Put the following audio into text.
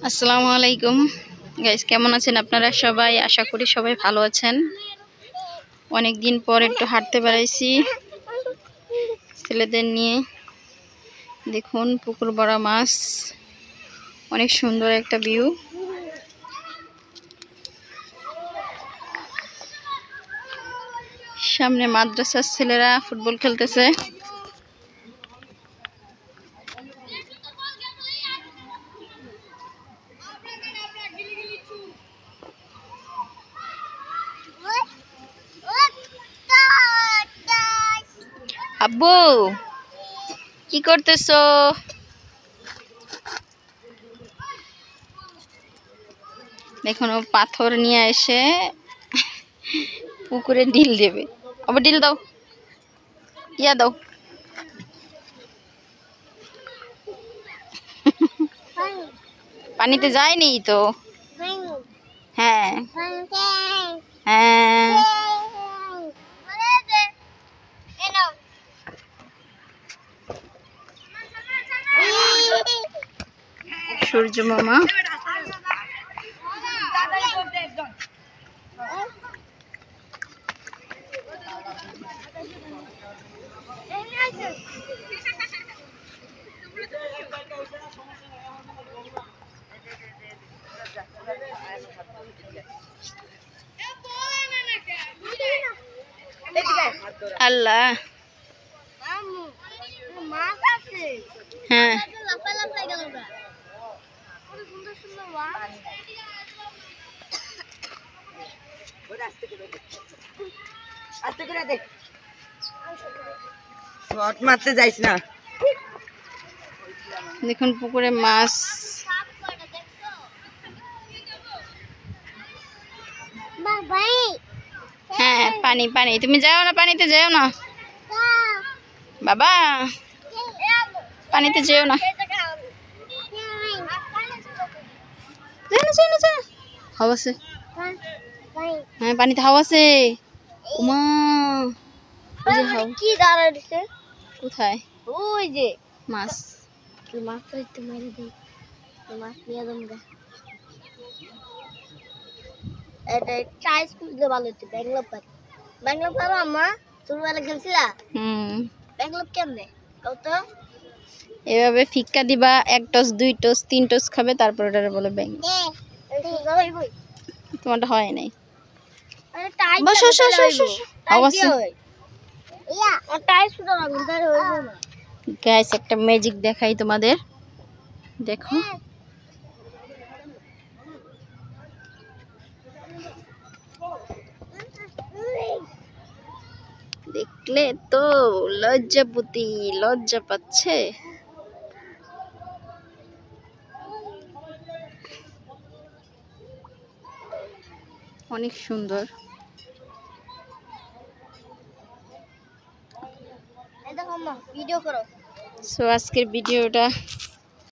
আসসালামু আলাইকুম গাইস, কেমন আছেন আপনারা সবাই? আশা করি সবাই ভালো আছেন। অনেক দিন পর একটু হাঁটতে বেরাইছি ছেলেদের নিয়ে। দেখুন পুকুর ভরা মাছ, অনেক সুন্দর একটা ভিউ। সামনে মাদ্রাসার ছেলেরা ফুটবল খেলতেছে। আব্বু কি করতেছো? দেখুন ও পাথর নিয়ে এসে পুকুরে ঢিল দেবে। আবার ঢিল দাও, ইয়া দাও। পানিতে যায়নি তো। হ্যাঁ হ্যাঁ, সূর্য মামা আল্লাহ। হ্যাঁ মারতে যাইস না। দেখুন পুকুরে মাছ। হ্যাঁ পানি পানি, তুমি যাও না, পানিতে যেও না বাবা, পানিতে যেও না। হাওয়া আছে, হ্যাঁ পানিতে হাওয়া আছে। উমা কি দাঁড়া দিছে? কোথায়? ওই যে মাছ। তুই মাছ ধরতে মেরে দিই, মাছ নিয়ে যাবো। এটা একটা স্কুল দিয়ে ভালো হচ্ছে। ব্যাঙ্গালোর পারি, ব্যাঙ্গালোর পারো আম্মা? ছোটবেলা খেলছিলা ব্যাঙ্গালোর কেমনে কত? এভাবে ফিক্কা দিবা, 1 টস 2 টস 3 টস খাবে, তারপর ওটারে বলে ব্যাং। তোমারটা হয় নাই। গাইস একটা ম্যাজিক দেখাই তোমাদের, দেখো। দেখলে তো লজ্জাপতি লজ্জা পাচ্ছে। অনেক সুন্দর। ভিডিও করো। সো আজকের ভিডিওটা